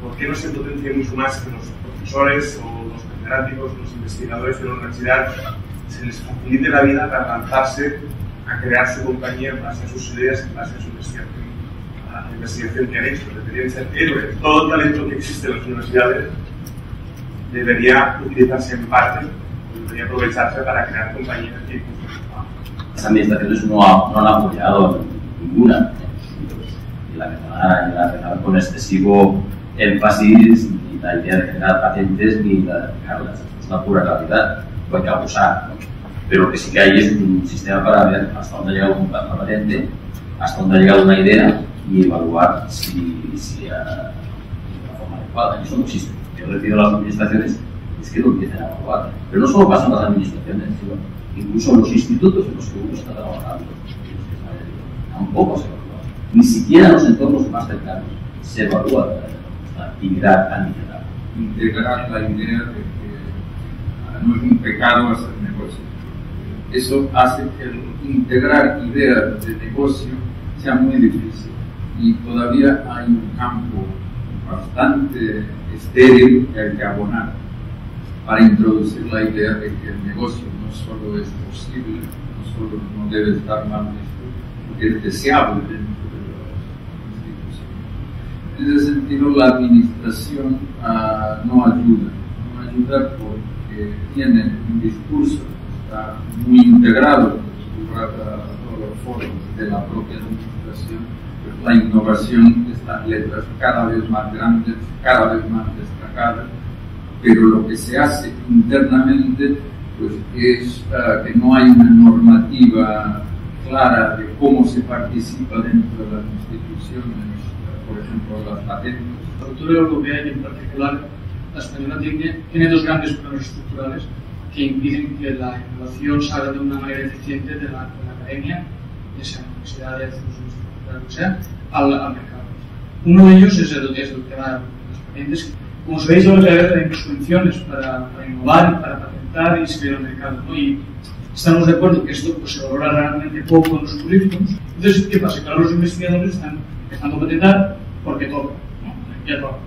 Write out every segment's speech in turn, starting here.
¿por qué no se potencia mucho más que los profesores o los catedráticos, los investigadores de la universidad se les facilite la vida para lanzarse a crear su compañía en base a sus ideas, en base a su investigación, a la investigación que han hecho? Deberían ser héroes. Todo el talento que existe en las universidades debería utilizarse en parte, debería aprovecharse para crear compañías que impulsen. Las administraciones no han apoyado ninguna, y la verdad con excesivo énfasis, ni la idea de generar patentes ni la de crearlas. Es una pura realidad, no hay que abusar, ¿no? Pero lo que sí que hay es un sistema para ver hasta dónde ha llegado una patente, hasta dónde ha llegado una idea y evaluar si de la forma adecuada. Y eso no existe. Yo le pido a las administraciones es que lo empiecen a evaluar. Pero no solo pasa en las administraciones, sino incluso en los institutos en los que uno está trabajando. Tampoco se evalúa. Ni siquiera en los entornos más cercanos se evalúa la actividad administrativa. Integrar la idea de que no es un pecado hacer negocio. Eso hace que el integrar ideas de negocio sea muy difícil. Y todavía hay un campo bastante estéril que hay que abonar para introducir la idea de que el negocio no solo es posible, no solo no debe estar mal visto, que es deseable dentro de las instituciones. En ese sentido, la administración no ayuda porque tiene un discurso que está muy integrado por todos los foros de la propia administración. La innovación está en letras cada vez más grandes, cada vez más destacadas, pero lo que se hace internamente pues, es que no hay una normativa clara de cómo se participa dentro de las instituciones, por ejemplo, las patentes. La cultura europea y en particular la española tiene dos grandes problemas estructurales que impiden que la innovación salga de una manera eficiente de la academia, ya sea en universidades, lo que sea, al mercado. Uno de ellos es el tema de las patentes. Como sabéis, ahora hay subvenciones para innovar y para patentar y salir al mercado, ¿no? Y estamos de acuerdo que esto pues, se valora realmente poco en los currículums. Entonces, ¿qué pasa? Que ahora los investigadores están empezando a patentar porque toca, ¿no? Ya toca.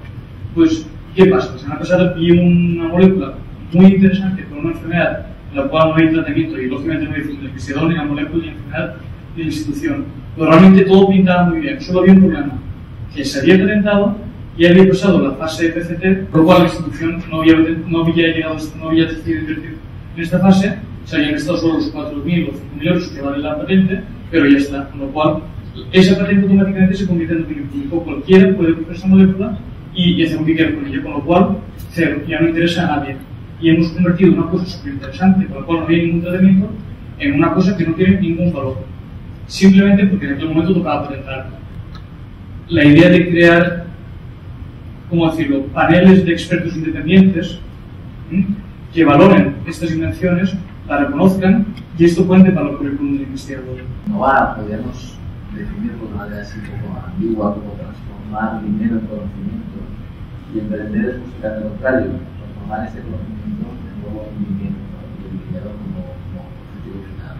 Pues, ¿qué pasa? La semana pasada vi una molécula muy interesante con una enfermedad en la cual no hay tratamiento y lógicamente no hay investigador ni la molécula ni la enfermedad ni la institución. Pero realmente todo pintaba muy bien, solo había un problema, que se había patentado y había pasado la fase de PCT, por lo cual la institución no había decidido invertir en esta fase, se habían gastado solo los 4.000 o 5.000 euros que vale la patente, pero ya está, con lo cual esa patente automáticamente se convierte en dominio público, cualquiera puede coger esa molécula y hacer lo que quiera con ella, con lo cual cero, ya no interesa a nadie. Y hemos convertido una cosa súper interesante, con la cual no había ningún tratamiento, en una cosa que no tiene ningún valor. Simplemente porque en aquel momento tocaba patentar. La idea de crear, ¿cómo decirlo?, paneles de expertos independientes que valoren estas invenciones, la reconozcan y esto cuente para el currículum del investigador. Innovar, podríamos definirlo de una manera así un poco ambigua, como transformar dinero en conocimiento, y emprender es buscar lo contrario, transformar ese conocimiento en nuevo rendimiento, y el dinero como objetivo final.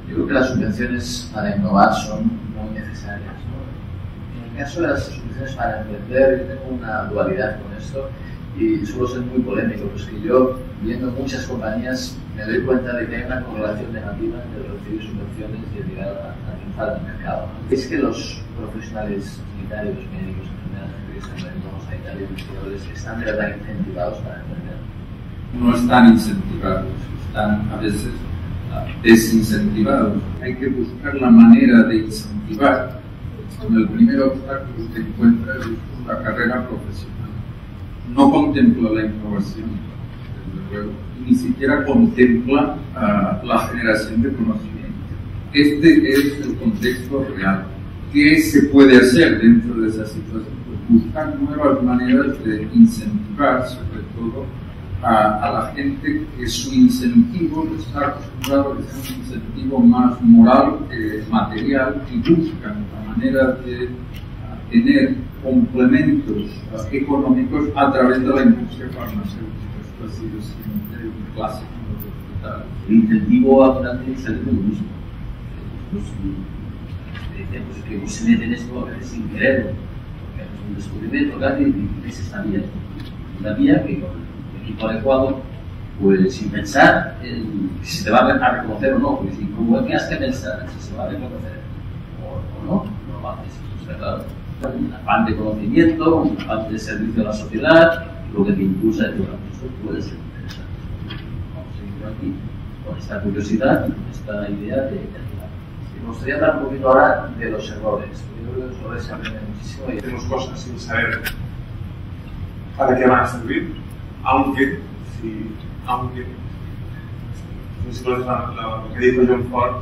Yo creo que las subvenciones para innovar son muy necesarias, ¿no? En el caso de las subvenciones para emprender, yo tengo una dualidad con esto y suelo ser muy polémico, pues que yo, viendo muchas compañías, me doy cuenta de que hay una correlación negativa entre recibir subvenciones y el llegar a triunfar en el mercado. Es que los profesionales sanitarios, médicos, enfermeras, periodistas, sanitarios, investigadores, están de verdad incentivados para emprender. No están incentivados, están a veces desincentivados. Hay que buscar la manera de incentivar. El primer obstáculo que encuentra es la carrera profesional. No contempla la innovación, desde luego, y ni siquiera contempla la generación de conocimiento. Este es el contexto real. ¿Qué se puede hacer dentro de esa situación? Pues buscar nuevas maneras de incentivar, sobre todo, a la gente que su incentivo está acostumbrado a que sea un incentivo más moral que material y buscan la manera de tener complementos económicos a través de la industria farmacéutica. Esto ha sido siempre un clásico en los hospitales. El incentivo absolutamente es el mismo. Pues que se meten esto a veces sin querer, porque un descubrimiento casi, y es esta vía. Una vía que con el equipo adecuado, pues sin pensar en si te va a reconocer o no, porque si como tengas que pensar si se va a reconocer o no, no lo haces, eso está claro. Un afán de conocimiento, un afán de servicio a la sociedad, lo que te impulsa es que esto puede ser interesante. Vamos a seguir aquí con esta curiosidad y con esta idea de ayudar. Me gustaría hablar un poquito ahora de los errores. Yo creo que los errores se aprenden muchísimo. Y hacemos cosas sin saber para qué van a servir, aunque no sé si lo que dijo John Ford,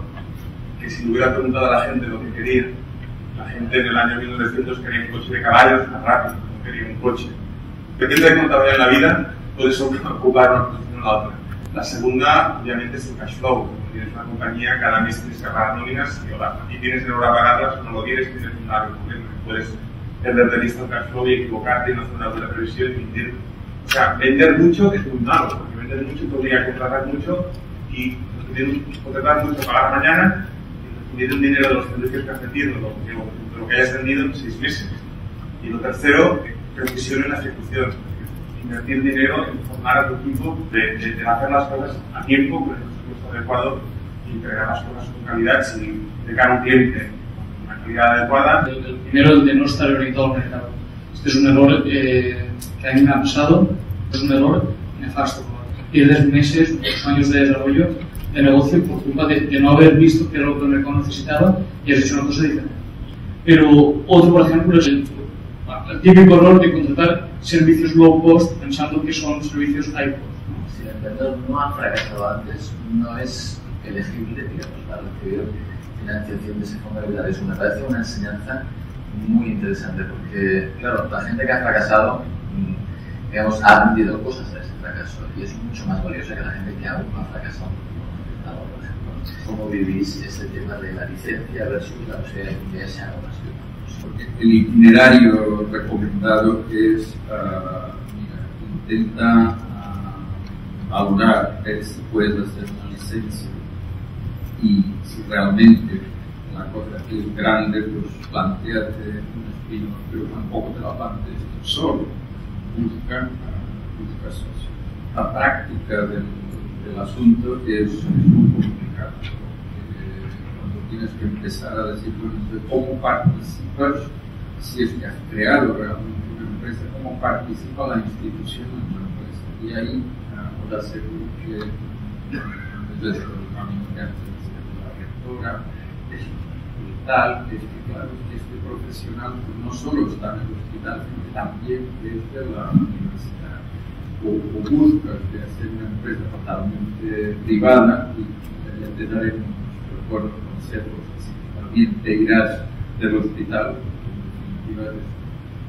que si le hubiera preguntado a la gente lo que quería, la gente en el año 1900 quería un coche de caballos más rápido, no quería un coche. Depende de cómo te vaya en la vida, puedes ocupar una posición o la otra. La segunda, obviamente, es el cash flow. Cuando tienes una compañía, cada mes tienes que pagar nóminas y tienes dinero para pagarlas, no lo tienes un largo problema. Puedes perder de vista el cash flow y equivocarte y no hacer una buena previsión y mentir. O sea, vender mucho es muy malo, porque vender mucho te obliga a contratar mucho y contratar mucho, pagar mañana y recibir el dinero de los servicios que has vendido, de lo que hayas vendido en 6 meses. Y lo tercero, previsión en la ejecución. Invertir dinero en formar a tu equipo de hacer las cosas a tiempo, con el presupuesto adecuado y entregar las cosas con calidad sin llegar a un cliente con una calidad adecuada. El primero, de no estar orientado al mercado. Este es un error que a mí me ha pasado, es un error nefasto. Pierdes meses, muchos años de desarrollo de negocio por culpa de no haber visto que era lo que el mercado necesitaba y has hecho una cosa diferente. Pero otro, por ejemplo, es el típico error de contratar servicios low cost pensando que son servicios high cost. Si el vendedor no ha fracasado antes, no es elegible, digamos, para recibir financiación de ese fondo de capital. Eso me parece una enseñanza muy interesante porque, claro, la gente que ha fracasado, digamos, ha aprendido cosas de ese fracaso y es mucho más valiosa que la gente que aún no ha fracasado. Por ejemplo, ¿cómo vivís este tema de la licencia versus la posibilidad de esa innovación? Porque el itinerario recomendado es, intenta valorar si puedes hacer una licencia y si realmente la cosa es grande, pues planteate un espino, pero tampoco te la plantees tú solo, busca socio. La práctica del asunto es muy complicada. Tienes que empezar a decir, bueno, cómo participas, si es que has creado realmente una empresa, cómo participa la institución en una empresa. Y ahí os aseguro que desde el camino que antes decía la rectora, es brutal, es que claro, este profesional no solo está en el hospital, sino que también desde la universidad. O buscas de hacer una empresa totalmente privada y ya te daremos recuerdos consejos, también te irás del hospital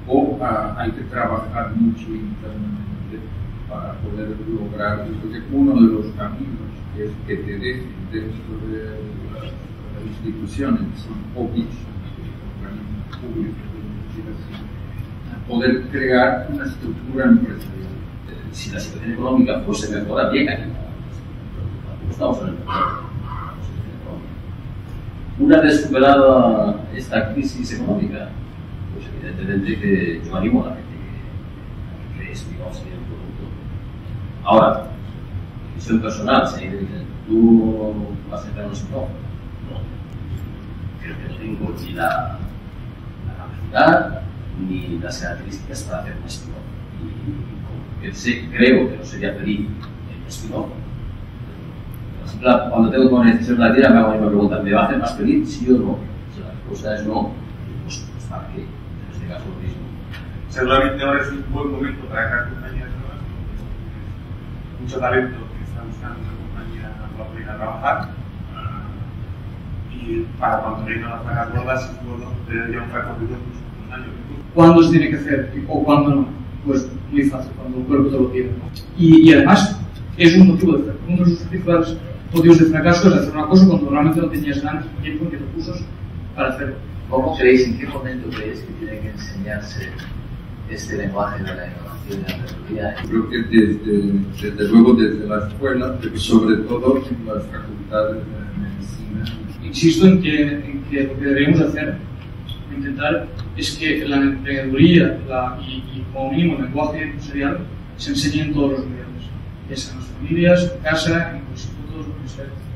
o hay que trabajar mucho internamente para poder lograr eso, que uno de los caminos es que te dejen dentro de las instituciones, son obvios, organismos públicos de investigación, poder crear una estructura empresarial. Si la situación económica pues se mejora bien aquí, estamos en el mercado. Una vez superada esta crisis económica, pues evidentemente que yo animo a la gente que cree spin-off sería un producto. Ahora, visión personal, si me dicen, ¿tú vas a entrar en un spin-off? No. Creo que no tengo ni la capacidad ni las características para hacer un spin-off. Y creo que no sería feliz en un spin-off. Claro, cuando tengo que tomar una decisión en la vida me hago la misma pregunta, ¿me va a hacer más feliz? ¿Sí o no? O sea, la respuesta es no. Pues ¿para qué? En este caso lo mismo. Seguramente ahora es un buen momento para crear compañías nuevas. Mucho talento que está buscando una compañía para ir a trabajar. Y para cuando vengan las vacas gordas, es bueno tener ya un recorrido de unos años. ¿Cuándo se tiene que hacer o cuándo no? Pues muy fácil, cuando el cuerpo te lo pide. Y además es un motivo de fracaso. Uno de sus principales motivos de fracaso es hacer una cosa cuando realmente no tenías ganas, tiempo ni recursos para hacerlo. ¿Cómo creéis, en qué momento creéis que tiene que enseñarse este lenguaje de la innovación y la tecnología? Creo que desde luego desde la escuela, pero sobre todo en las facultades de medicina. Insisto en que lo que deberíamos hacer intentar es que la emprendeduría y como mínimo el lenguaje empresarial se enseñe en todos los niveles, ya sea en las familias, en casa, en los institutos, en universidades.